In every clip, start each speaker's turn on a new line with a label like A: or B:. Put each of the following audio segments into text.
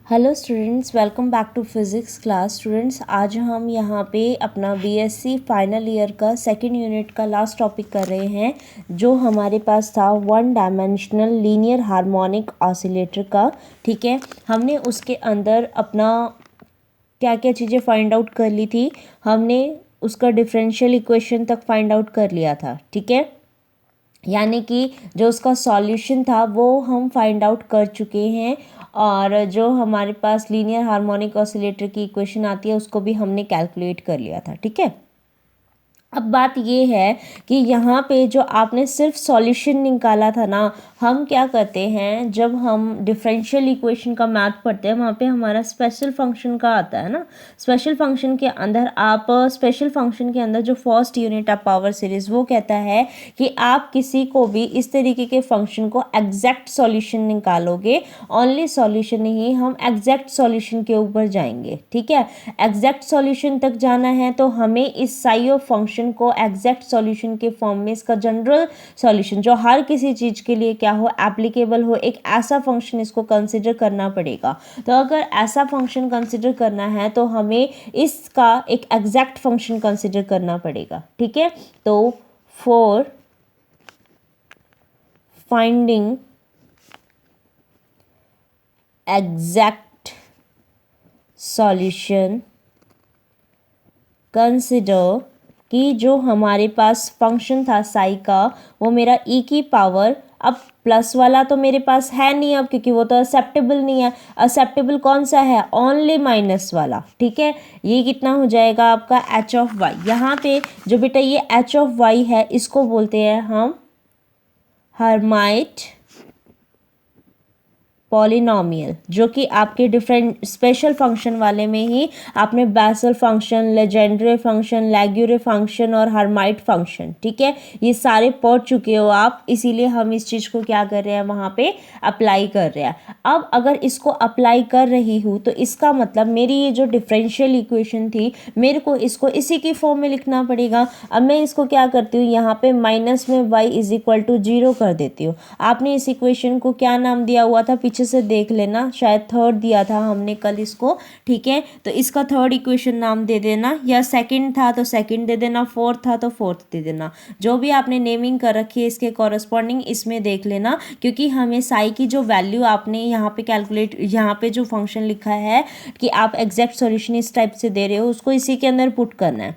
A: Hello students, welcome back to physics class. Students, आज हम यहाँ पे अपना बीएससी फाइनल ईयर का सेकंड यूनिट का लास्ट टॉपिक कर रहे हैं, जो हमारे पास था one dimensional linear harmonic oscillator का। ठीक है, हमने उसके अंदर अपना क्या क्या चीज़ें फाइंड आउट कर ली थी। हमने उसका डिफरेंशियल इक्वेशन तक फाइंड आउट कर लिया था। ठीक है, यानी कि जो उसका सॉल्यूशन था वो हम फाइंड आउट कर चुके हैं, और जो हमारे पास लीनियर हार्मोनिक ऑसिलेटर की इक्वेशन आती है उसको भी हमने कैलकुलेट कर लिया था। ठीक है, अब बात ये है कि यहाँ पे जो आपने सिर्फ सॉल्यूशन निकाला था ना, हम क्या करते हैं जब हम डिफरेंशियल इक्वेशन का मैथ पढ़ते हैं वहाँ पे हमारा स्पेशल फंक्शन का आता है ना। स्पेशल फंक्शन के अंदर स्पेशल फंक्शन के अंदर जो first unit of power series वो कहता है कि आप किसी को भी इस तरीके के फंक्शन को एग्जैक्ट सॉल्यूशन निकालोगे, ओनली सॉल्यूशन नहीं, हम एग्जैक्ट सॉल्यूशन के ऊपर जाएंगे। ठीक है, एग्जैक्ट सॉल्यूशन तक जाना है तो हमें इस साई ऑफ फंक्शन को एग्जैक्ट सॉल्यूशन के फॉर्म में, इसका जनरल सॉल्यूशन जो हर किसी चीज के लिए क्या हो, एप्लीकेबल हो, एक ऐसा फंक्शन इसको कंसिडर करना पड़ेगा। तो अगर ऐसा फंक्शन कंसिडर करना है तो हमें इसका एक एग्जैक्ट फंक्शन कंसिडर करना पड़ेगा। ठीक है, तो for finding exact solution consider कि जो हमारे पास फंक्शन था साई का वो मेरा ई की पावर, अब प्लस वाला तो मेरे पास है नहीं अब, क्योंकि वो तो एक्सेप्टेबल नहीं है। एक्सेप्टेबल कौन सा है? ओनली माइनस वाला। ठीक है, ये कितना हो जाएगा आपका एच ऑफ वाई। यहाँ पे जो बेटा ये एच ऑफ वाई है इसको बोलते हैं हम हर्माइट पॉलिनोमियल, जो कि आपके डिफरेंट स्पेशल फंक्शन वाले में ही आपने Bessel function, Legendre function, Laguerre function और हर्माइट फंक्शन, ठीक है, ये सारे पढ़ चुके हो आप, इसीलिए हम इस चीज़ को क्या कर रहे हैं वहाँ पे अप्लाई कर रहे हैं। अब अगर इसको अप्लाई कर रही हूँ तो इसका मतलब मेरी ये जो डिफरेंशियल इक्वेशन थी मेरे को इसको इसी की फॉर्म में लिखना पड़ेगा। अब मैं इसको क्या करती हूँ, यहाँ पे माइनस में y इज इक्वल टू 0 कर देती हूँ। आपने इस इक्वेशन को क्या नाम दिया हुआ था, पीछे से देख लेना, शायद थर्ड दिया था हमने कल इसको। ठीक है, तो इसका थर्ड इक्वेशन नाम दे देना, या सेकंड था तो सेकंड दे देना, फोर्थ था तो फोर्थ दे देना, जो भी आपने नेमिंग कर रखी है इसके कॉरस्पॉन्डिंग इसमें देख लेना, क्योंकि हमें साई की जो वैल्यू आपने यहाँ पे कैलकुलेट, यहाँ पे जो फंक्शन लिखा है कि आप एग्जैक्ट सॉल्यूशन इस टाइप से दे रहे हो उसको इसी के अंदर पुट करना है।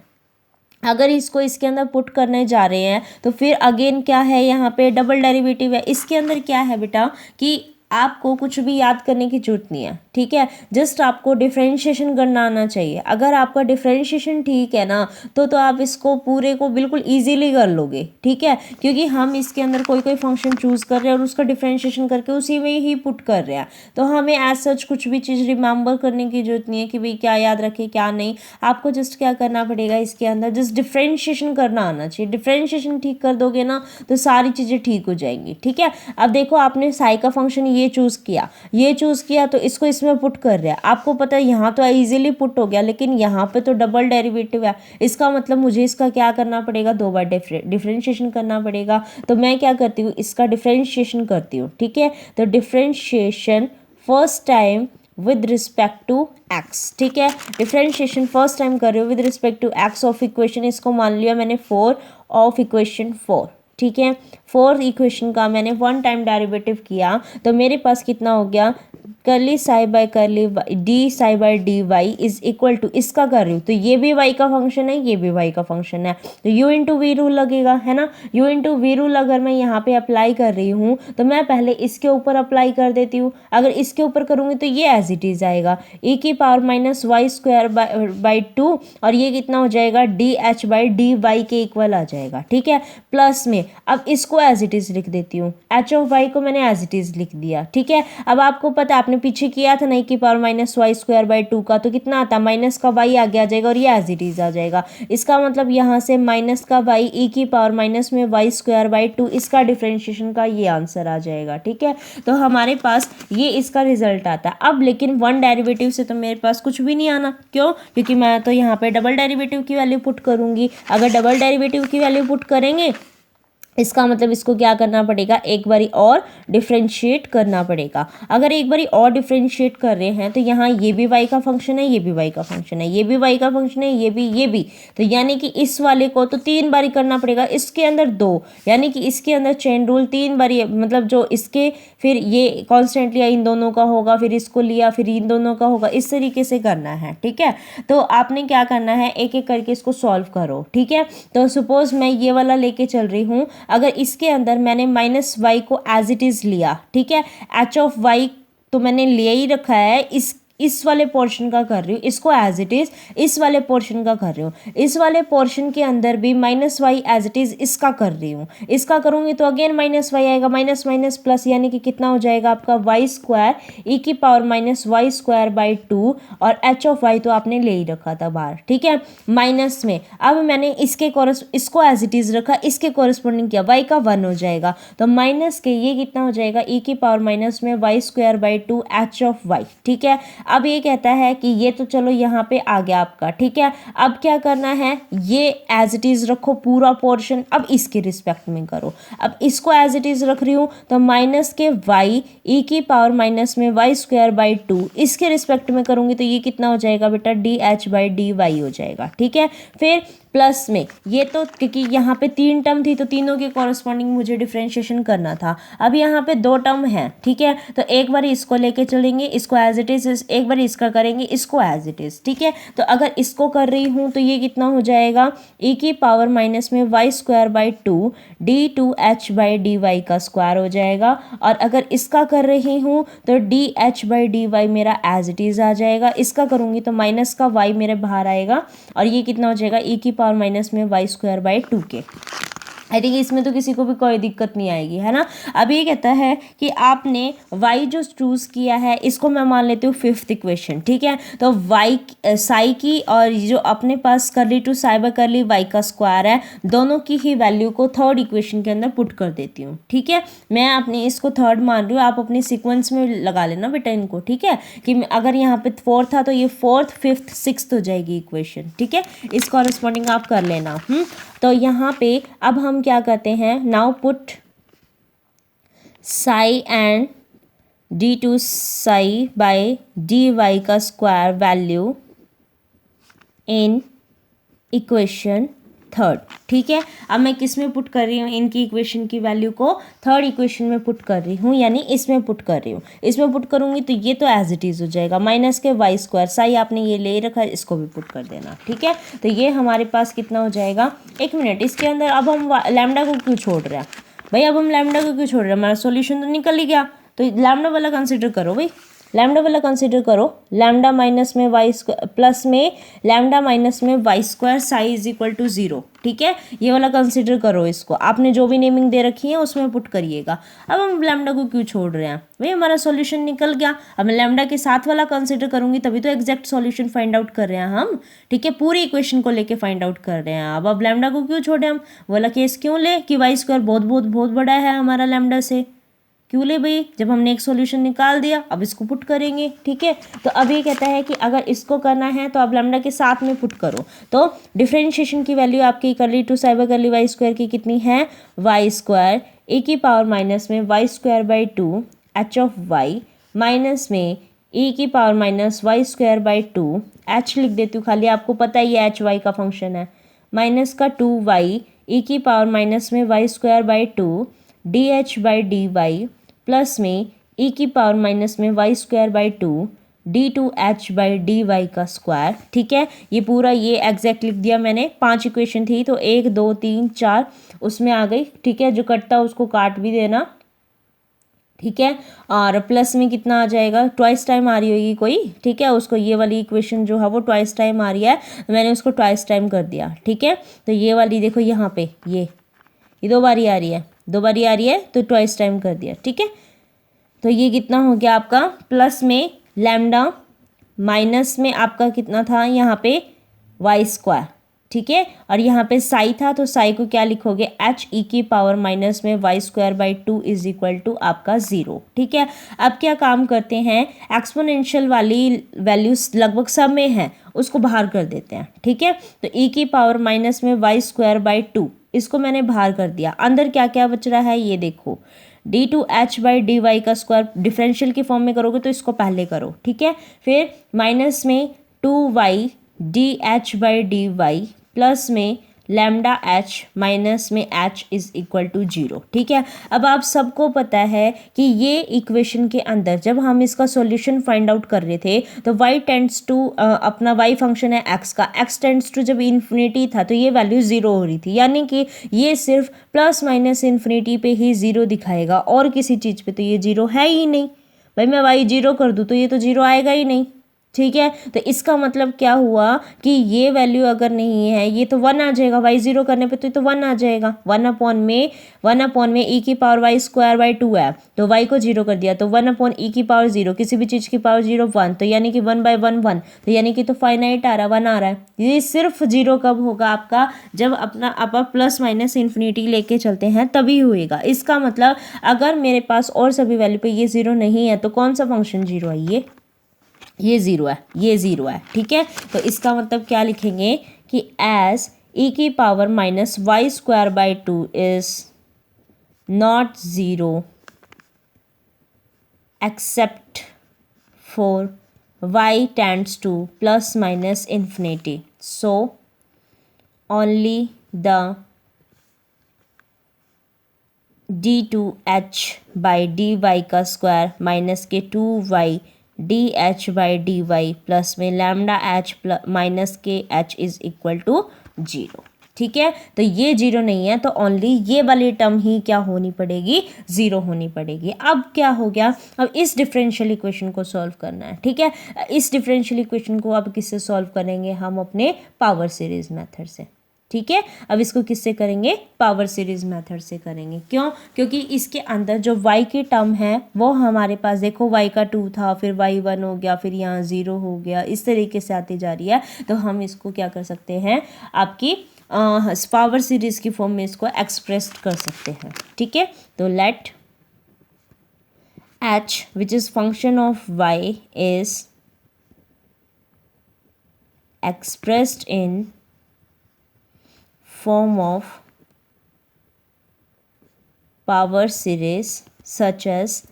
A: अगर इसको इसके अंदर पुट करने जा रहे हैं तो फिर अगेन क्या है, यहाँ पे डबल डेरिवेटिव है। इसके अंदर क्या है बेटा कि आपको कुछ भी याद करने की जरूरत नहीं है। ठीक है, जस्ट आपको डिफरेंशिएशन करना आना चाहिए। अगर आपका डिफरेंशिएशन ठीक है ना तो आप इसको पूरे को बिल्कुल इजीली कर लोगे। ठीक है, क्योंकि हम इसके अंदर कोई कोई फंक्शन चूज कर रहे हैं और उसका डिफरेंशिएशन करके उसी में ही पुट कर रहे हैं, तो हमें एज सच कुछ भी चीज़ रिमेंबर करने की जरूरत नहीं है कि भाई क्या याद रखे क्या नहीं। आपको जस्ट क्या करना पड़ेगा, इसके अंदर जस्ट डिफरेंशिएशन करना आना चाहिए। डिफरेंशिएशन ठीक कर दोगे ना तो सारी चीज़ें ठीक हो जाएंगी। ठीक है, अब देखो आपने साई का फंक्शन ये चूज़ किया तो इसको इसमें पुट कर रहे हैं। आपको पता है यहाँ तो इजीली पुट हो गया, लेकिन यहाँ पे तो डबल डेरिवेटिव है, इसका मतलब मुझे इसका क्या करना पड़ेगा, दो बार डिफरेंशिएशन करना पड़ेगा। तो मैं क्या करती हूँ, इसका डिफरेंशिएशन करती हूँ। ठीक है, तो differentiation first time with respect to X. ठीक है, डिफरेंशिएशन फर्स्ट टाइम कर रही हूँ with respect to X of equation, इसको मान लिया मैंने 4 ऑफ इक्वेशन 4। ठीक है, 4 इक्वेशन का मैंने वन टाइम डेरिवेटिव किया तो मेरे पास कितना हो गया, curly psi by curly D psi by D Y is equal to, इसका कर रही हूँ तो ये भी y का फंक्शन है, ये भी y का फंक्शन है, तो u इंटू वी रूल लगेगा, है ना। u इंटू वी रूल अगर मैं यहाँ पे अप्लाई कर रही हूँ तो मैं पहले इसके ऊपर अप्लाई कर देती हूँ। अगर इसके ऊपर करूँगी तो ये एज इट इज आएगा, e की power minus Y square by 2, और ये कितना हो जाएगा, D H by D Y के इक्वल आ जाएगा। ठीक है, प्लस में अब इसको एज इट इज लिख देती हूँ, एच ऑफ वाई को मैंने एज इट इज लिख दिया। ठीक है, अब आपको पता है आपने पीछे किया था नहीं की power minus Y square by 2 का, तो कितना आता, माइनस का वाई आगे आ जाएगा और ये एज इट इज आ जाएगा। इसका मतलब यहाँ से माइनस का वाई ई की पावर माइनस में वाई स्क्वायर बाई 2, इसका डिफरेंशिएशन का ये आंसर आ जाएगा। ठीक है, तो हमारे पास ये इसका रिजल्ट आता है। अब लेकिन वन डेरिवेटिव से तो मेरे पास कुछ भी नहीं आना, क्यों, क्योंकि मैं तो यहाँ पे डबल डेरिवेटिव की वैल्यू पुट करूंगी। अगर डबल डेरिवेटिव की वैल्यू पुट करेंगे इसका मतलब इसको क्या करना पड़ेगा, एक बारी और डिफ्रेंशिएट करना पड़ेगा। अगर एक बारी और डिफ्रेंशिएट कर रहे हैं तो यहाँ ये भी y का फंक्शन है, ये भी y का फंक्शन है, ये भी y का फंक्शन है, ये भी, तो यानी कि इस वाले को तो 3 बारी करना पड़ेगा, इसके अंदर 2, यानी कि इसके अंदर चेन रूल 3 बारी, मतलब जो इसके फिर ये कॉन्स्टेंट लिया इन दोनों का होगा, फिर इसको लिया फिर इन दोनों का होगा, इस तरीके से करना है। ठीक है, तो आपने क्या करना है, एक एक करके इसको सॉल्व करो। ठीक है, तो सपोज मैं ये वाला लेके चल रही हूँ, अगर इसके अंदर मैंने माइनस वाई को एज इट इज़ लिया, ठीक है, एच ऑफ वाई तो मैंने ले ही रखा है, इस वाले पोर्शन का कर रही हूँ, इसको एज इट इज़ इस वाले पोर्शन का कर रही हूँ, इस वाले पोर्शन के अंदर भी minus Y as it is इसका कर रही हूँ, इसका करूँगी तो अगेन माइनस वाई आएगा, माइनस माइनस प्लस, यानी कि कितना हो जाएगा आपका वाई स्क्वायर ई की power minus Y square by 2, और एच ऑफ वाई तो आपने ले ही रखा था बाहर। ठीक है, माइनस में अब मैंने इसको एज इट इज़ रखा, इसके कॉरेस्पॉन्डिंग किया, वाई का 1 हो जाएगा, तो माइनस के ये कितना हो जाएगा ई की पावर माइनस में Y square by 2 H of Y. ठीक है, अब ये कहता है कि ये तो चलो यहाँ पे आ गया आपका। ठीक है, अब क्या करना है, ये एज इट इज़ रखो पूरा पोर्शन, अब इसके रिस्पेक्ट में करो, अब इसको एज इट इज़ रख रही हूँ तो माइनस के वाई ई की पावर माइनस में वाई स्क्वायर बाई 2 इसके रिस्पेक्ट में करूँगी तो ये कितना हो जाएगा बेटा, D H by D Y हो जाएगा। ठीक है, फिर प्लस में ये तो क्योंकि यहाँ पे 3 टर्म थी तो तीनों के कॉरस्पॉन्डिंग मुझे डिफ्रेंशिएशन करना था, अब यहाँ पे 2 टर्म है। ठीक है, तो एक बार इसको लेके चलेंगे, इसको एज इट इज़, एक बार इसका करेंगे, इसको एज इट इज़। ठीक है, तो अगर इसको कर रही हूँ तो ये कितना हो जाएगा, ई की पावर माइनस में Y square by 2 D 2 H by D Y का स्क्वायर हो जाएगा, और अगर इसका कर रही हूँ तो D H by D Y मेरा एज इट इज़ आ जाएगा, इसका करूँगी तो माइनस का वाई मेरे बाहर आएगा, और ये कितना हो जाएगा, ई की पावर माइनस में वाई स्क्वायर बाई 2 के। आई थिंक इसमें तो किसी को भी कोई दिक्कत नहीं आएगी, है ना। अब ये कहता है कि आपने y जो चूज़ किया है इसको मैं मान लेती हूँ 5th इक्वेशन। ठीक है, तो y साई की और जो अपने पास curly two psi by curly y का स्क्वायर है, दोनों की ही वैल्यू को 3rd इक्वेशन के अंदर पुट कर देती हूँ। ठीक है, मैं अपने इसको 3rd मान रही हूँ, आप अपने सीक्वेंस में लगा लेना बेटा इनको। ठीक है, कि अगर यहाँ पे 4th था तो ये 4th 5th 6th हो जाएगी इक्वेशन। ठीक है, इस कॉरेस्पॉन्डिंग आप कर लेना। तो यहाँ पे अब हम क्या करते हैं, now put psi and d two psi by D Y का square value in equation 3rd। ठीक है, अब मैं किस में पुट कर रही हूँ, इनकी इक्वेशन की वैल्यू को 3rd इक्वेशन में पुट कर रही हूँ, यानी इसमें पुट कर रही हूँ। इसमें पुट करूँगी तो ये तो एज इट इज़ हो जाएगा, माइनस के वाई स्क्वायर, साई आपने ये ले रखा है, इसको भी पुट कर देना। ठीक है, तो ये हमारे पास कितना हो जाएगा, एक मिनट, इसके अंदर अब हम लैम्डा को क्यों छोड़ रहे हैं भाई, अब हम लैम्डा को क्यों छोड़ रहे हैं, हमारा सोल्यूशन तो निकल ही गया, तो लैम्डा वाला कंसिडर करो भाई, लैम्डा वाला कंसिडर करो, लैम्डा माइनस में वाई प्लस में लैम्डा माइनस में Y square psi is equal to 0। ठीक है, ये वाला कंसिडर करो, इसको आपने जो भी नेमिंग दे रखी है उसमें पुट करिएगा। अब हम लैम्डा को क्यों छोड़ रहे हैं भाई, हमारा सॉल्यूशन निकल गया, अब मैं लैम्डा के साथ वाला कंसिडर करूंगी तभी तो एग्जैक्ट सॉल्यूशन फाइंड आउट कर रहे हैं हम। ठीक है, पूरी इक्वेशन को लेके फाइंड आउट कर रहे हैं। अब लैम्डा को क्यों छोड़े हम, वाला केस क्यों ले कि वाई स्क्वायर बहुत बहुत बहुत बड़ा है हमारा लैम्डा से, क्यों ले भाई, जब हमने एक सॉल्यूशन निकाल दिया अब इसको पुट करेंगे। ठीक है, तो अब ये कहता है कि अगर इसको करना है तो आप लैम्डा के साथ में पुट करो, तो डिफरेंशिएशन की वैल्यू आपकी curly two psi by curly Y square की कितनी है, वाई स्क्वायर ए की पावर माइनस में Y square by 2 H of Y minus में ए की power minus Y square by 2 H लिख देती हूँ खाली, आपको पता ही है एच वाई का फंक्शन है, माइनस का 2 वाई ए की पावर माइनस में Y square by 2 D H by D Y plus में e की पावर माइनस में Y square by 2 D 2 H by D Y का स्क्वायर। ठीक है, ये पूरा ये एग्जैक्ट लिख दिया मैंने, 5 इक्वेशन थी तो 1 2 3 4 उसमें आ गई। ठीक है, जो कटता उसको काट भी देना। ठीक है, और प्लस में कितना आ जाएगा, ट्वाइस टाइम आ रही होगी कोई। ठीक है, उसको ये वाली इक्वेशन जो है वो ट्वाइस टाइम आ रही है, मैंने उसको ट्वाइस टाइम कर दिया। ठीक है, तो ये वाली देखो यहाँ पे ये 2 बारी आ रही है, 2 बारी आ रही है तो ट्वाइस टाइम कर दिया। ठीक है, तो ये कितना हो गया आपका, प्लस में लैम्डा माइनस में आपका कितना था यहाँ पे वाई स्क्वायर। ठीक है, और यहाँ पे साई था तो साई को क्या लिखोगे, एच ई की पावर माइनस में Y square by 2 is equal to आपका 0। ठीक है, अब क्या काम करते हैं, एक्सपोनेंशियल वाली वैल्यूज लगभग सब में है उसको बाहर कर देते हैं। ठीक है, तो ई की पावर माइनस में वाई स्क्वायर बाई 2 इसको मैंने बाहर कर दिया, अंदर क्या क्या बच रहा है ये देखो, d2h/dy का स्क्वायर डिफरेंशियल की फॉर्म में करोगे तो इसको पहले करो, ठीक है। फिर माइनस में 2y dh/dy प्लस में लैम्डा h माइनस में h इज इक्वल टू 0, ठीक है। अब आप सबको पता है कि ये इक्वेशन के अंदर जब हम इसका सॉल्यूशन फाइंड आउट कर रहे थे तो y टेंड्स टू अपना y फंक्शन है x का, x टेंड्स टू जब इन्फिनिटी था तो ये वैल्यू 0 हो रही थी, यानी कि ये सिर्फ प्लस माइनस इन्फिनिटी पे ही 0 दिखाएगा और किसी चीज़ पे तो ये 0 है ही नहीं। भाई मैं y 0 कर दूँ तो ये तो 0 आएगा ही नहीं, ठीक है। तो इसका मतलब क्या हुआ कि ये वैल्यू अगर नहीं है ये तो 1 आ जाएगा, y 0 करने पे तो 1 आ जाएगा। 1/में e की पावर y स्क्वायर बाई 2 है तो y को 0 कर दिया तो 1/e की पावर 0, किसी भी चीज़ की पावर 0 1, तो यानी कि 1/1 1, तो यानी कि तो फाइनाइट आ रहा है, 1 आ रहा है। ये सिर्फ 0 कब होगा आपका, जब अपना आप प्लस माइनस इन्फिनिटी लेके चलते हैं तभी होएगा। इसका मतलब अगर मेरे पास और सभी वैल्यू पे ये 0 नहीं है तो कौन सा फंक्शन 0 है, ये 0 है, ये 0 है, ठीक है। तो इसका मतलब क्या लिखेंगे कि एज e की power minus Y square by 2 is not 0 except for y tends to plus minus infinity, so only the d2h/dy का स्क्वायर माइनस के 2y dh/dy प्लस में लैम्डा h माइनस के h इज इक्वल टू 0, ठीक है। तो ये 0 नहीं है तो ओनली ये वाली टर्म ही क्या होनी पड़ेगी, 0 होनी पड़ेगी। अब क्या हो गया, अब इस डिफरेंशियल इक्वेशन को सॉल्व करना है, ठीक है। इस डिफरेंशियल इक्वेशन को अब किससे सॉल्व करेंगे, हम अपने पावर सीरीज मेथड से, ठीक है। अब इसको किससे करेंगे, पावर सीरीज मेथड से करेंगे। क्यों, क्योंकि इसके अंदर जो y की टर्म है वो हमारे पास देखो y का 2 था, फिर y 1 हो गया, फिर यहाँ 0 हो गया, इस तरीके से आती जा रही है। तो हम इसको क्या कर सकते हैं, आपकी पावर सीरीज की फॉर्म में इसको एक्सप्रेस कर सकते हैं, ठीक है। तो let h which is function of y is expressed in form of power series such as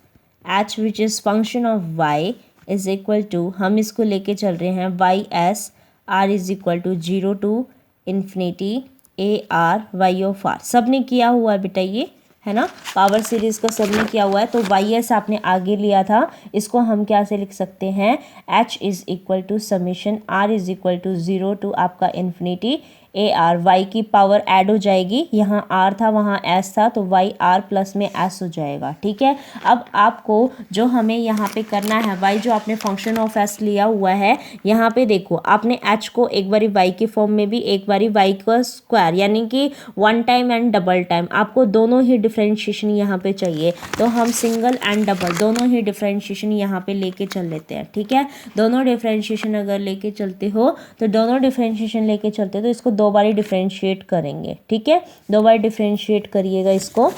A: h which is function of y is equal to, हम इसको लेके चल रहे हैं y s r is equal to 0 to infinity a r y of r, सब ने किया हुआ है बेटा, ये है ना, पावर सीरीज का सबने किया हुआ है। तो वाई एस आपने आगे लिया था, इसको हम क्या से लिख सकते हैं, h is equal to summation r is equal to 0 to आपका इन्फिनिटी ए आर, वाई की पावर ऐड हो जाएगी, यहाँ आर था वहाँ एस था तो वाई आर प्लस में एस हो जाएगा, ठीक है। अब आपको जो हमें यहाँ पे करना है, वाई जो आपने फंक्शन ऑफ एस लिया हुआ है, यहाँ पे देखो आपने एच को एक बारी वाई के फॉर्म में भी, एक बारी वाई का स्क्वायर यानी कि 1 टाइम एंड डबल टाइम, आपको दोनों ही डिफ्रेंशिएशन यहाँ पे चाहिए। तो हम सिंगल एंड डबल दोनों ही डिफ्रेंशिएशन यहाँ पे लेके चल लेते हैं, ठीक है। दोनों डिफ्रेंशिएशन अगर लेके चलते हो तो दोनों डिफ्रेंशिएशन लेके चलते तो इसको 2 बारी डिफ्रेंशिएट करेंगे, ठीक है। 2 बार डिफ्रेंशिएट करिएगा इसको,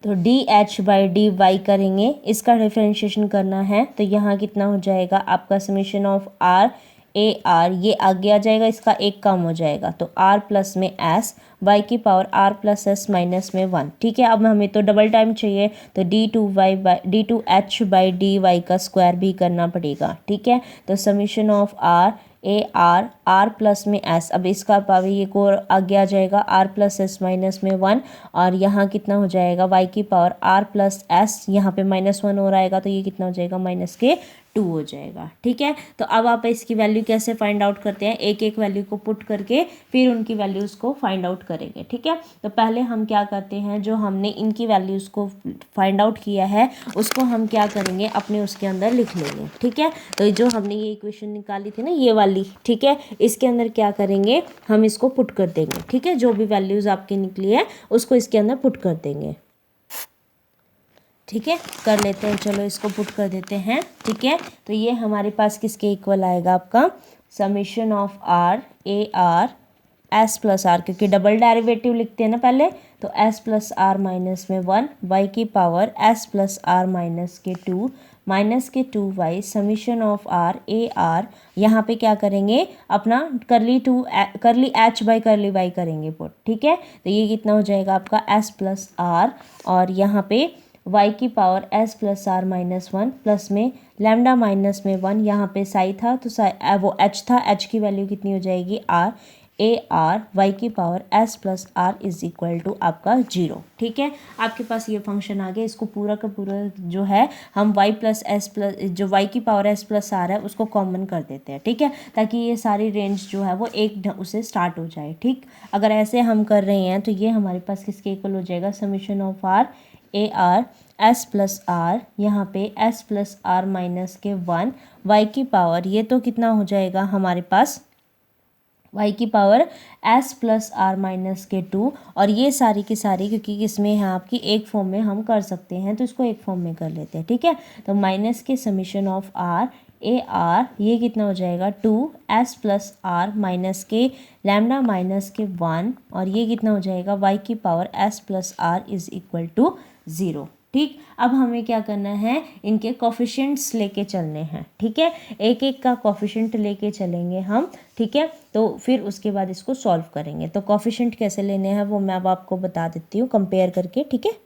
A: तो dh/dy करेंगे, इसका डिफ्रेंशिएशन करना है तो यहाँ कितना हो जाएगा आपका summation of r A R, ये आगे आ जाएगा, इसका एक कम हो जाएगा तो r प्लस में s y की power r plus s minus में 1, ठीक है। अब हमें तो डबल टाइम चाहिए तो d2h/dy का स्क्वायर भी करना पड़ेगा, ठीक है। तो summation of r A R, R plus में एस, अब इसका पावर ये को आगे आ जाएगा आर प्लस एस माइनस में 1, और यहाँ कितना हो जाएगा वाई की पावर आर प्लस एस, यहाँ पे -1 हो रहेगा तो ये कितना हो जाएगा -2 हो जाएगा, ठीक है। तो अब आप इसकी वैल्यू कैसे फाइंड आउट करते हैं, एक एक वैल्यू को पुट करके फिर उनकी वैल्यूज़ को फाइंड आउट करेंगे, ठीक है। तो पहले हम क्या करते हैं, जो हमने इनकी वैल्यूज़ को फाइंड आउट किया है उसको हम क्या करेंगे, अपने उसके अंदर लिख लेंगे, ठीक है। तो जो हमने ये इक्वेशन निकाली थी ना ये वाली, ठीक है, इसके अंदर क्या करेंगे, हम इसको पुट कर देंगे, ठीक है। जो भी वैल्यूज़ आपकी निकली है उसको इसके अंदर पुट कर देंगे, ठीक है। कर लेते हैं, चलो इसको पुट कर देते हैं, ठीक है। तो ये हमारे पास किसके इक्वल आएगा, आपका summation of R A R S plus R, क्योंकि डबल डेरिवेटिव लिखते हैं ना पहले, तो एस प्लस आर माइनस में 1 वाई की power S plus R minus के 2 माइनस के 2y summation of R A R, यहाँ पे क्या करेंगे अपना curly H by curly Y करेंगे पुट, ठीक है। तो ये कितना हो जाएगा आपका s प्लस आर, और यहाँ पे y की power s plus R minus 1 plus में लैम्डा माइनस में 1, यहाँ पे साई था तो वो h था, h की वैल्यू कितनी हो जाएगी r ए आर वाई की power s plus R is equal to आपका 0, ठीक है। आपके पास ये फंक्शन आ गया, इसको पूरा का पूरा जो है हम y प्लस एस प्लस जो y की पावर s प्लस आर है उसको कॉमन कर देते हैं, ठीक है, ताकि ये सारी रेंज जो है वो एक उसे स्टार्ट हो जाए, ठीक। अगर ऐसे हम कर रहे हैं तो ये हमारे पास किसके इक्वल हो जाएगा, summation of R A R s plus R, यहाँ पे s प्लस आर माइनस के 1 y की पावर, ये तो कितना हो जाएगा हमारे पास y की power s plus R minus के 2, और ये सारी की सारी क्योंकि इसमें है आपकी एक फॉर्म में हम कर सकते हैं तो इसको एक फॉर्म में कर लेते हैं, ठीक है। तो माइनस के summation of R A R, ये कितना हो जाएगा 2s प्लस आर माइनस के लैम्डा माइनस के 1, और ये कितना हो जाएगा y की power s plus R is equal to 0, ठीक। अब हमें क्या करना है, इनके कोफिशिएंट्स लेके चलने हैं, ठीक है, एक एक का कोफिशिएंट लेके चलेंगे हम, ठीक है। तो फिर उसके बाद इसको सॉल्व करेंगे। तो कोफिशिएंट कैसे लेने हैं वो मैं अब आपको बता देती हूँ कंपेयर करके, ठीक है।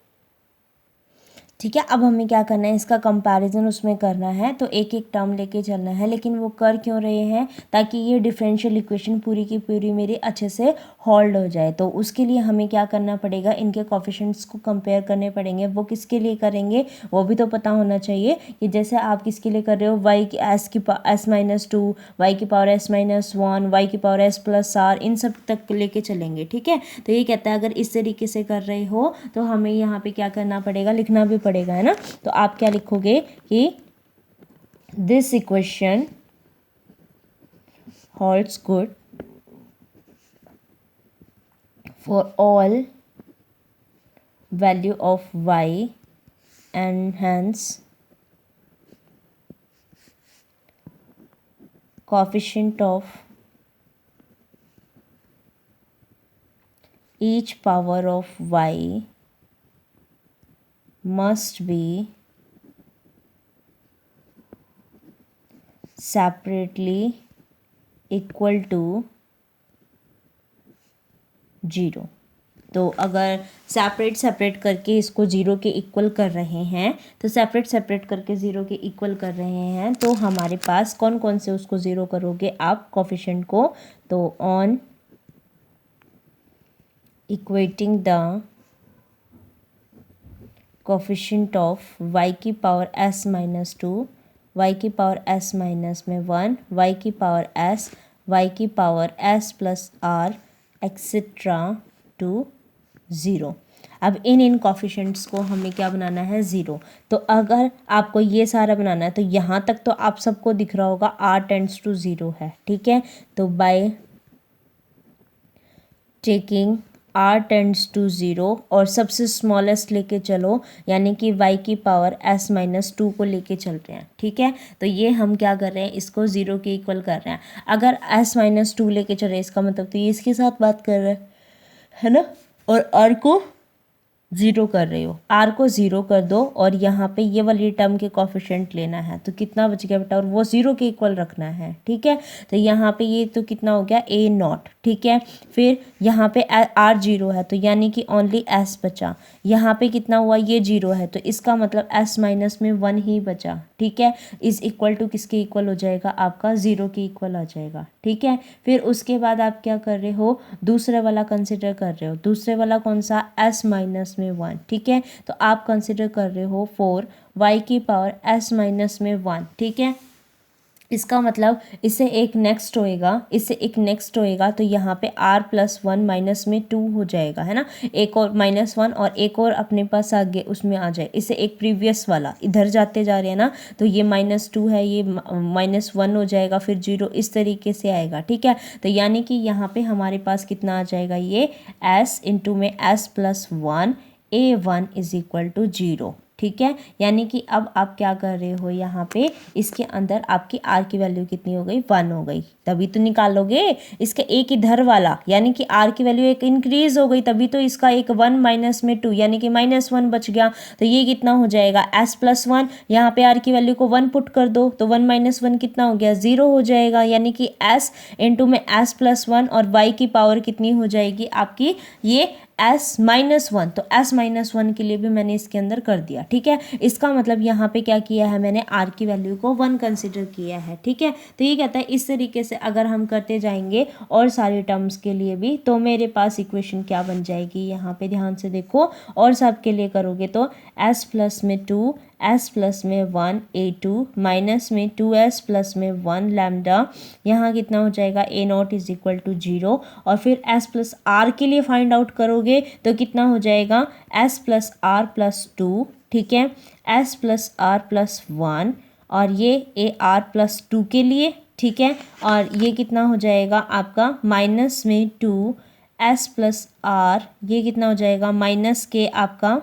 A: ठीक है, अब हमें क्या करना है, इसका कंपैरिजन उसमें करना है, तो एक एक टर्म लेके चलना है। लेकिन वो कर क्यों रहे हैं, ताकि ये डिफरेंशियल इक्वेशन पूरी की पूरी मेरी अच्छे से होल्ड हो जाए। तो उसके लिए हमें क्या करना पड़ेगा, इनके कोफिशिएंट्स को कंपेयर करने पड़ेंगे। वो किसके लिए करेंगे वो भी तो पता होना चाहिए, कि जैसे आप किसके लिए कर रहे हो, वाई की एस माइनस 2, वाई की पावर एस माइनस 1, वाई की पावर एस प्लस आर, इन सब तक लेके चलेंगे, ठीक है। तो ये कहता है अगर इस तरीके से कर रहे हो तो हमें यहाँ पे क्या करना पड़ेगा, लिखना भी पड़ेगा, है ना। तो आप क्या लिखोगे कि this equation holds good for all value of y and hence coefficient of each power of y must be separately equal to 0। तो अगर सेपरेट करके इसको 0 के इक्वल कर रहे हैं, तो सेपरेट करके 0 के इक्वल कर रहे हैं, तो हमारे पास कौन कौन से उसको 0 करोगे आप कोफिशिएंट को, तो on equating the coefficient of y की पावर s माइनस 2, y की पावर s माइनस में 1, y की पावर s, y की power s plus R etcetera to 0। अब इन कोफिशिएंट्स को हमें क्या बनाना है, 0। तो अगर आपको ये सारा बनाना है तो यहाँ तक तो आप सबको दिख रहा होगा r टेंड्स टू 0 है, ठीक है। तो by taking r tends to 0 और सबसे स्मॉलेस्ट लेके चलो, यानी कि y की पावर s माइनस 2 को लेके चल रहे हैं, ठीक है। तो ये हम क्या कर रहे हैं, इसको 0 के इक्वल कर रहे हैं। अगर s माइनस 2 लेके चल रहे हैं, इसका मतलब तो ये इसके साथ बात कर रहे हैं, है ना, और r को 0 कर रहे हो, r को 0 कर दो, और यहाँ पे ये वाली टर्म के कोफिशिएंट लेना है, तो कितना बच गया बेटा, और वो 0 के इक्वल रखना है, ठीक है। तो यहाँ पे ये तो कितना हो गया a नॉट, ठीक है। फिर यहाँ पे r 0 है तो यानी कि ओनली s बचा, यहाँ पे कितना हुआ, ये 0 है तो इसका मतलब s माइनस में 1 ही बचा, ठीक है। इज इक्वल टू किसके इक्वल हो जाएगा, आपका 0 के इक्वल आ जाएगा, ठीक है। फिर उसके बाद आप क्या कर रहे हो, दूसरे वाला कंसिडर कर रहे हो, दूसरे वाला कौन सा, s माइनस में 1, ठीक है। तो आप कंसिडर कर रहे हो 4 y की पावर s माइनस में 1, ठीक है। इसका मतलब इससे एक नेक्स्ट होएगा, तो यहाँ पे r प्लस 1 माइनस में 2 हो जाएगा, है ना, एक और माइनस 1 और एक और अपने पास आगे उसमें आ जाए, इससे एक प्रीवियस वाला इधर जाते जा रहे हैं ना, तो ये माइनस 2 है, ये माइनस 1 हो जाएगा, फिर 0 इस तरीके से आएगा, ठीक है। तो यानी कि यहाँ पे हमारे पास कितना आ जाएगा, ये s इंटू में s plus 1 a1 is equal to 0, ठीक है, यानी कि अब आप क्या कर रहे हो यहाँ पे, इसके अंदर आपकी आर की वैल्यू कितनी हो गई, 1 हो गई, तभी तो निकालोगे इसका एक इधर वाला, यानी कि आर की वैल्यू एक इंक्रीज हो गई, तभी तो इसका एक 1 माइनस में 2 यानी कि -1 बच गया। तो ये कितना हो जाएगा s+1, यहाँ पे आर की वैल्यू को 1 पुट कर दो तो 1 - 1 कितना हो गया, 0 हो जाएगा, यानी कि s इंटू में s+1 और y की पावर कितनी हो जाएगी आपकी, ये s-1, तो s-1 के लिए भी मैंने इसके अंदर कर दिया। ठीक है, इसका मतलब यहाँ पे क्या किया है मैंने, r की वैल्यू को 1 कंसिडर किया है। ठीक है, तो ये कहता है इस तरीके से अगर हम करते जाएंगे और सारे टर्म्स के लिए भी, तो मेरे पास इक्वेशन क्या बन जाएगी, यहाँ पे ध्यान से देखो, और सब के लिए करोगे तो s प्लस में 2, s प्लस में 1 a2 माइनस में 2s प्लस में 1 लैम्डा, यहाँ कितना हो जाएगा a0 इज इक्वल टू 0, और फिर s प्लस r के लिए फाइंड आउट करोगे तो कितना हो जाएगा s प्लस r प्लस 2, ठीक है, s प्लस r प्लस 1, और ये a r प्लस 2 के लिए, ठीक है, और ये कितना हो जाएगा आपका माइनस में 2 s प्लस r, ये कितना हो जाएगा माइनस के आपका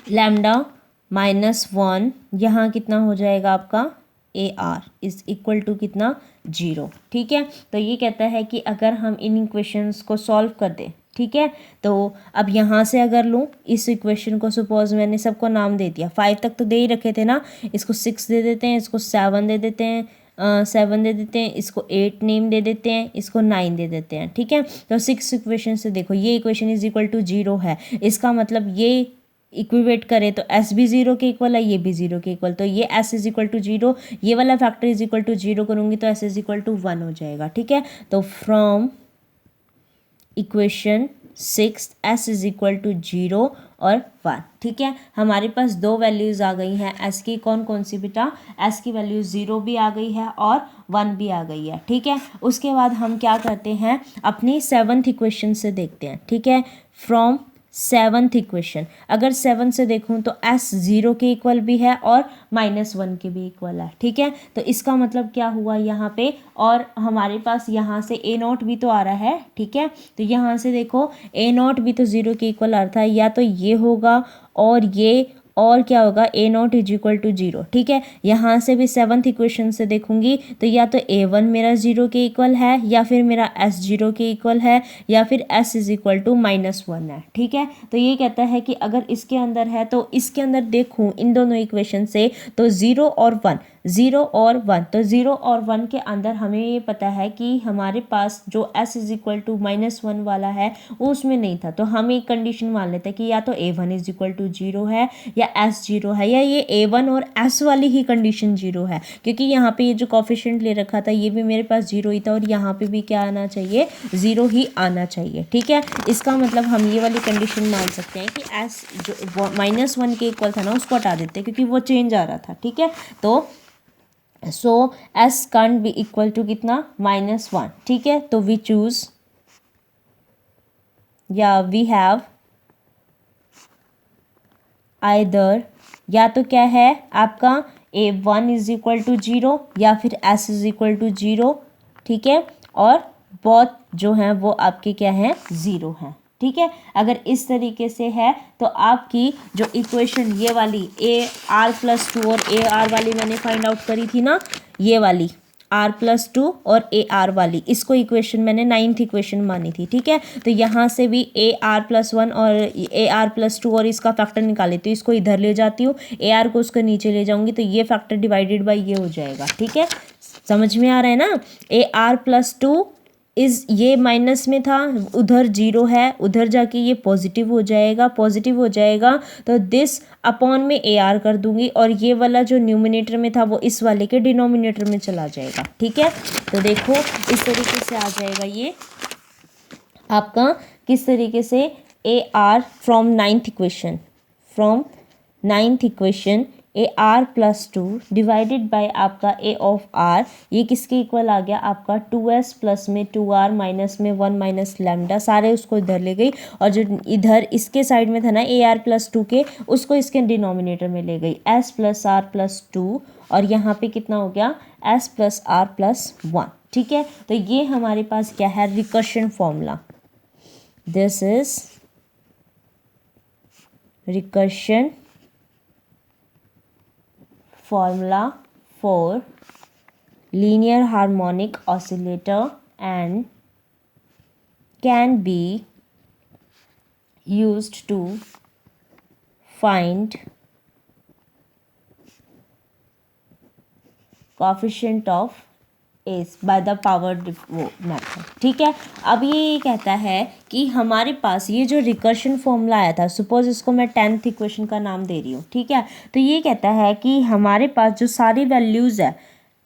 A: लैम्डा -1, यहाँ कितना हो जाएगा आपका A R is equal to कितना 0। ठीक है, तो ये कहता है कि अगर हम इन इक्वेशंस को सॉल्व कर दें, ठीक है, तो अब यहाँ से अगर लूँ इस इक्वेशन को, सपोज मैंने सबको नाम दे दिया, 5 तक तो दे ही रखे थे ना, इसको 6 दे देते हैं, इसको 7 दे देते हैं, 7 दे देते हैं, इसको 8 नेम दे देते हैं, इसको 9 दे देते हैं। ठीक है, तो 6 इक्वेशन से देखो, ये इक्वेशन इज इक्वल टू 0 है, इसका मतलब ये इक्विवेट करें तो s भी 0 के इक्वल है, ये भी 0 के इक्वल, तो ये s इज इक्वल टू 0, ये वाला फैक्टर इज इक्वल टू 0 करूँगी तो s इज इक्वल टू 1 हो जाएगा। ठीक है, तो from equation 6 s is equal to 0 और 1। ठीक है, हमारे पास दो वैल्यूज़ आ गई हैं s की, कौन कौन सी बेटा, s की वैल्यू 0 भी आ गई है और 1 भी आ गई है। ठीक है, उसके बाद हम क्या करते हैं, अपनी 7th इक्वेशन से देखते हैं। ठीक है, फ्रॉम 7th इक्वेशन, अगर 7 से देखूं तो s 0 के इक्वल भी है और -1 के भी इक्वल है। ठीक है, तो इसका मतलब क्या हुआ यहाँ पे, और हमारे पास यहाँ से a0 भी तो आ रहा है। ठीक है, तो यहाँ से देखो a0 भी तो 0 के इक्वल आ रहा था, या तो ये होगा और ये, और क्या होगा a0 इज इक्वल टू 0। ठीक है, यहाँ से भी 7th इक्वेशन से देखूंगी तो या तो a1 मेरा 0 के इक्वल है, या फिर मेरा s 0 के इक्वल है, या फिर s इज इक्वल टू -1 है। ठीक है, तो ये कहता है कि अगर इसके अंदर है तो इसके अंदर देखूं इन दोनों इक्वेशन से, तो 0 और 1, 0 और 1, तो 0 और 1 के अंदर हमें ये पता है कि हमारे पास जो s इज इक्वल टू -1 वाला है वो उसमें नहीं था, तो हम एक कंडीशन मान लेते हैं कि या तो a1 इज इक्वल टू 0 है, या s 0 है, या ये a1 और s वाली ही कंडीशन 0 है, क्योंकि यहाँ पे ये जो कोफिशिएंट ले रखा था ये भी मेरे पास 0 ही था, और यहाँ पे भी क्या आना चाहिए, 0 ही आना चाहिए। ठीक है, इसका मतलब हम ये वाली कंडीशन मान सकते हैं कि s जो -1 के इक्वल था ना उसको हटा देते हैं, क्योंकि वो चेंज आ रहा था। ठीक है, तो so s can't be equal to कितना -1। ठीक है, तो वी चूज, या वी हैव आइदर, या तो क्या है आपका a1 इज इक्वल टू 0, या फिर s इज इक्वल टू 0। ठीक है, और बहुत जो हैं वो आपके क्या हैं, 0 हैं। ठीक है, अगर इस तरीके से है तो आपकी जो इक्वेशन ये वाली ar+2 और ar वाली मैंने फाइंड आउट करी थी ना, ये वाली r+2 और ar वाली, इसको इक्वेशन मैंने 9th इक्वेशन मानी थी। ठीक है, तो यहाँ से भी ar+1 और ar+2 और इसका फैक्टर निकाले, तो इसको इधर ले जाती हूँ, ar को उसके नीचे ले जाऊँगी तो ये फैक्टर डिवाइडेड बाई ये हो जाएगा। ठीक है, समझ में आ रहा है ना, ar+2 इज ये माइनस में था, उधर 0 है, उधर जाके ये पॉजिटिव हो जाएगा, पॉजिटिव हो जाएगा तो दिस अपॉन में AR कर दूंगी, और ये वाला जो न्यूमिनेटर में था वो इस वाले के डिनोमिनेटर में चला जाएगा। ठीक है, तो देखो इस तरीके से आ जाएगा ये आपका, किस तरीके से AR from 9th equation, from 9th equation ar+2 divided by आपका a ऑफ r, ये किसके इक्वल आ गया आपका 2s प्लस में 2r माइनस में 1 माइनस लैम्डा, सारे उसको इधर ले गई, और जो इधर इसके साइड में था ना ar+2 के, उसको इसके डिनोमिनेटर में ले गई s प्लस r प्लस 2, और यहाँ पे कितना हो गया s प्लस r प्लस 1। ठीक है, तो ये हमारे पास क्या है, recursion formula, this is recursion formula for linear harmonic oscillator and can be used to find coefficient of S by the power वो मेथड। ठीक है, अब ये कहता है कि हमारे पास ये जो रिकर्शन फॉर्मूला आया था, सपोज इसको मैं 10th इक्वेशन का नाम दे रही हूँ। ठीक है, तो ये कहता है कि हमारे पास जो सारी वैल्यूज़ है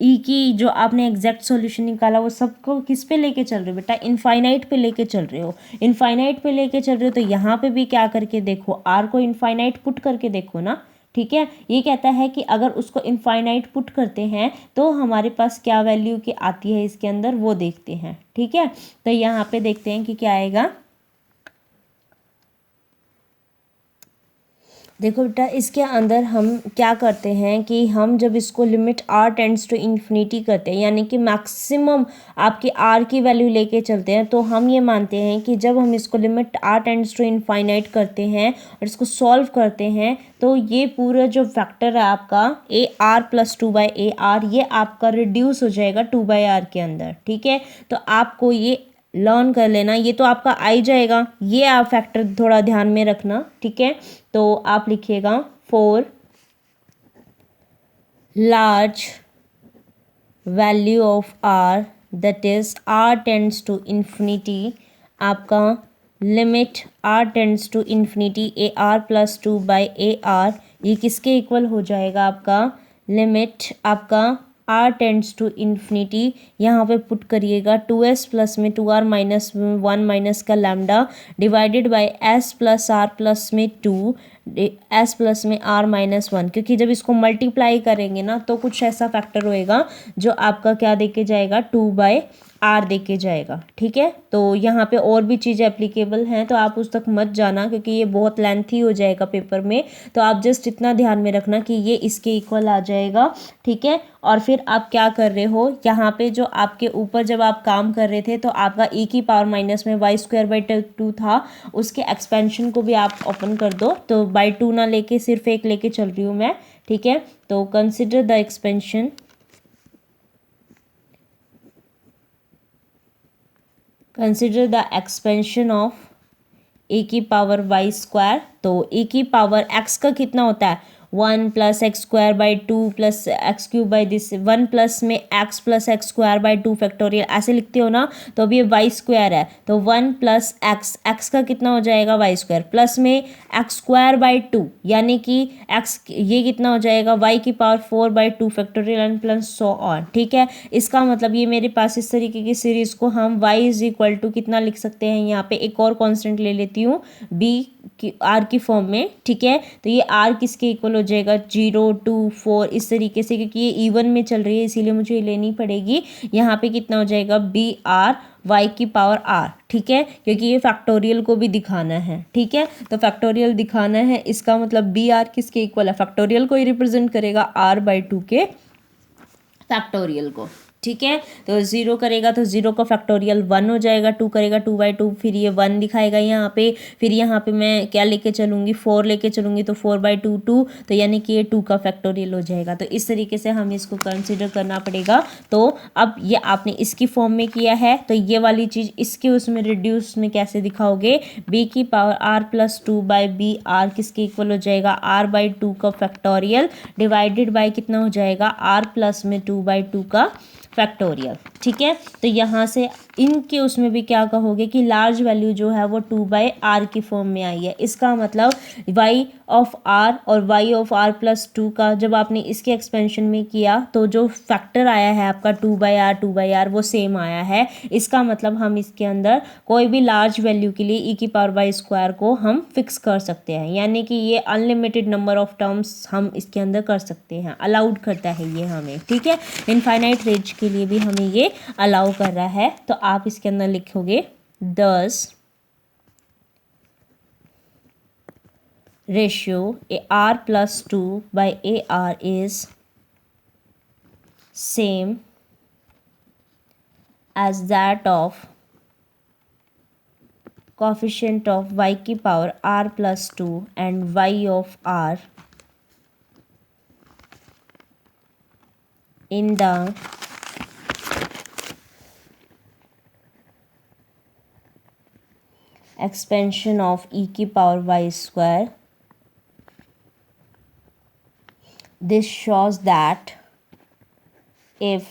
A: ई की, जो आपने एग्जैक्ट सॉल्यूशन निकाला, वो सबको किस पे लेके चल रहे हो बेटा, इनफाइनाइट पे लेके चल रहे हो। इनफाइनाइट पे लेके चल रहे हो तो यहाँ पे भी क्या करके देखो, आर को इनफाइनाइट पुट करके देखो ना। ठीक है, ये कहता है कि अगर उसको इनफाइनाइट पुट करते हैं तो हमारे पास क्या वैल्यू की आती है इसके अंदर, वो देखते हैं। ठीक है, तो यहाँ पे देखते हैं कि क्या आएगा। देखो बेटा, इसके अंदर हम क्या करते हैं कि हम जब इसको limit r tends to infinity करते हैं, यानी कि मैक्सिमम आपकी r की वैल्यू लेके चलते हैं, तो हम ये मानते हैं कि जब हम इसको limit r tends to infinite करते हैं और इसको सॉल्व करते हैं तो ये पूरा जो फैक्टर है आपका ए आर प्लस 2/ar, ये आपका रिड्यूस हो जाएगा 2/r के अंदर। ठीक है, तो आपको ये लर्न कर लेना, ये तो आपका आ ही जाएगा, ये आप फैक्टर थोड़ा ध्यान में रखना। ठीक है, तो आप लिखिएगा for large value of r that is r tends to infinity, आपका limit r tends to infinity A r plus 2/ar, ये किसके इक्वल हो जाएगा, आपका लिमिट आपका आर टेंड्स टू इन्फिनिटी, यहाँ पे पुट करिएगा 2s प्लस में 2r माइनस 1 माइनस का lambda divided by s plus r plus में 2 s प्लस में r माइनस 1, क्योंकि जब इसको मल्टीप्लाई करेंगे ना तो कुछ ऐसा फैक्टर होएगा जो आपका क्या देके जाएगा, 2/r देके जाएगा। ठीक है, तो यहाँ पे और भी चीज़ें एप्लीकेबल हैं तो आप उस तक मत जाना क्योंकि ये बहुत लेंथी हो जाएगा पेपर में, तो आप जस्ट इतना ध्यान में रखना कि ये इसके इक्वल आ जाएगा। ठीक है, और फिर आप क्या कर रहे हो, यहाँ पे जो आपके ऊपर जब आप काम कर रहे थे तो आपका e की पावर माइनस में y²/2 था, उसके एक्सपेंशन को भी आप ओपन कर दो। तो बाई 2 ना लेके सिर्फ एक लेके चल रही हूँ मैं। ठीक है, तो consider the expansion, consider the expansion of e की पावर y²। तो e की पावर x का कितना होता है, 1 plus x²/2 plus x³ this 1 plus में x प्लस x²/2 फैक्टोरियल, ऐसे लिखते हो ना। तो अब ये y² है तो 1 प्लस x का कितना हो जाएगा y² प्लस में x²/2, यानी कि x ये कितना हो जाएगा y की power 4/2 factorial and plus so on. ठीक है, इसका मतलब ये मेरे पास इस तरीके की सीरीज को हम y इज इक्वल टू कितना लिख सकते हैं, यहाँ पे एक और कॉन्स्टेंट ले लेती हूँ b की r की फॉर्म में। ठीक है, तो ये r किसके इक्वल हो जाएगा, 0 2 4 इस तरीके से, क्योंकि ये इवन में चल रही है इसीलिए मुझे ये लेनी पड़ेगी। यहाँ पे कितना हो जाएगा, br y की पावर r। ठीक है, क्योंकि ये फैक्टोरियल को भी दिखाना है। ठीक है, तो फैक्टोरियल दिखाना है, इसका मतलब br किसके इक्वल है, फैक्टोरियल को ही रिप्रेजेंट करेगा r/2 के फैक्टोरियल को। ठीक है, तो 0 करेगा तो 0 का फैक्टोरियल 1 हो जाएगा, 2 करेगा 2/2, फिर ये 1 दिखाएगा यहाँ पे, फिर यहाँ पे मैं क्या लेके चलूँगी, 4 लेके चलूँगी तो 4/2 2, तो यानी कि ये 2 का फैक्टोरियल हो जाएगा। तो इस तरीके से हमें इसको कंसिडर करना पड़ेगा। तो अब ये आपने इसकी फॉर्म में किया है तो ये वाली चीज़ इसके उसमें रिड्यूस में कैसे दिखाओगे, b की पावर r प्लस 2/br किसके इक्वल हो जाएगा, r/2 का फैक्टोरियल डिवाइडेड बाय कितना हो जाएगा, r प्लस में 2/2 का फैक्टोरियल। ठीक है, तो यहाँ से इनके उसमें भी क्या कहोगे कि लार्ज वैल्यू जो है वो 2/r की फॉर्म में आई है। इसका मतलब y ऑफ r और y ऑफ r प्लस 2 का जब आपने इसके एक्सपेंशन में किया तो जो फैक्टर आया है आपका 2/r वो सेम आया है। इसका मतलब हम इसके अंदर कोई भी लार्ज वैल्यू के लिए e की पावर y² को हम फिक्स कर सकते हैं, यानी कि ये अनलिमिटेड नंबर ऑफ टर्म्स हम इसके अंदर कर सकते हैं, अलाउड करता है ये हमें। ठीक है, इनफाइनाइट रेंज के लिए भी हमें ये अलाउ कर रहा है। तो आप इसके अंदर लिखोगे 10 ratio r plus 2/ar is same as that of coefficient of y की power r plus 2 and y of r in the expansion of e की power y square. This shows that if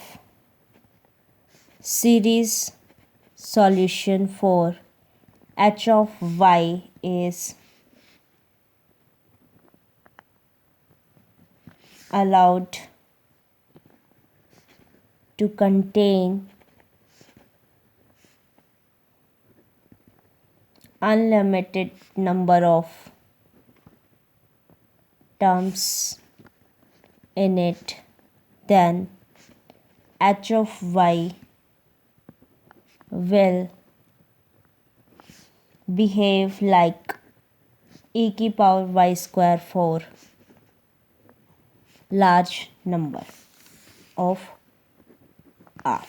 A: series solution for h of y is allowed to contain unlimited number of terms in it, then h of y will behave like e की power y square for large number of r.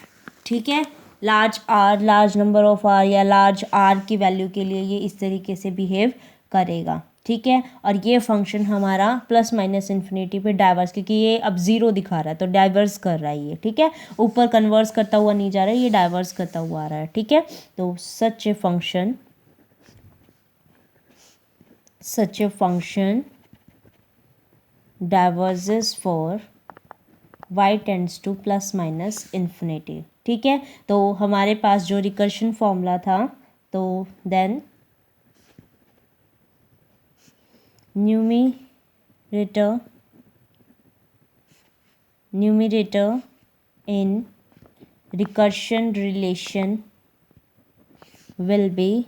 A: ठीक है, large number of are या large are की value के लिए ये इस तरीके से बिहेव करेगा. ठीक है, और ये फंक्शन हमारा प्लस माइनस इन्फिनिटी पे डाइवर्स, क्योंकि ये अब ज़ीरो दिखा रहा है तो डाइवर्स कर रहा है ये. ठीक है, ऊपर कन्वर्स करता हुआ नहीं जा रहा है, ये डाइवर्स करता हुआ आ रहा है. ठीक है, तो such a function diverges for y tends to plus minus infinity. ठीक है, तो हमारे पास जो रिकर्शन फॉर्मूला था, तो then numerator in recursion relation will be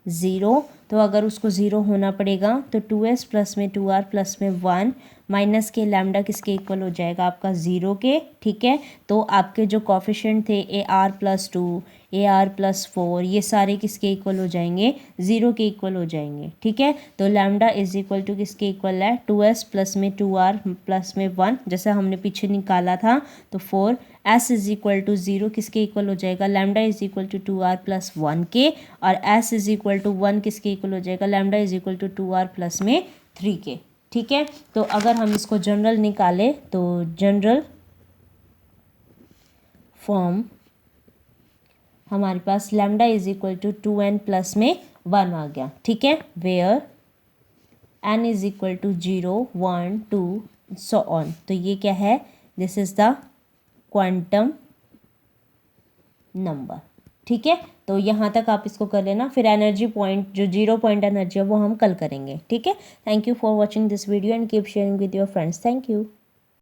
A: zero. तो अगर उसको ज़ीरो होना पड़ेगा तो 2s प्लस में 2r प्लस में 1 माइनस के लैम्डा किसके इक्वल हो जाएगा, आपका ज़ीरो के. ठीक है, तो आपके जो कॉफिशेंट थे AR+2 AR+4 ये सारे किसके इक्वल हो जाएंगे, ज़ीरो के इक्वल हो जाएंगे. ठीक है, तो लैम्डा इज इक्वल टू किसके इक्वल है, 2s प्लस में 2r प्लस में 1 जैसा हमने पीछे निकाला था. तो 4s is equal to zero किसके इक्वल हो जाएगा, lambda is equal to 2r plus 1 के, और s इज इक्वल टू 1 किसके इक्वल हो जाएगा, lambda is equal to 2r plus में 3 के. ठीक है, तो अगर हम इसको जनरल निकालें तो जनरल फॉर्म हमारे पास lambda is equal to 2n plus में 1 आ गया. ठीक है, where n is equal to 0 1 2 so on. तो ये क्या है, this is the quantum number. ठीक है, तो यहाँ तक आप इसको कर लेना, फिर एनर्जी पॉइंट जो 0 पॉइंट एनर्जी है वो हम कल करेंगे. ठीक है, thank you for watching this video and keep sharing with your friends. Thank you.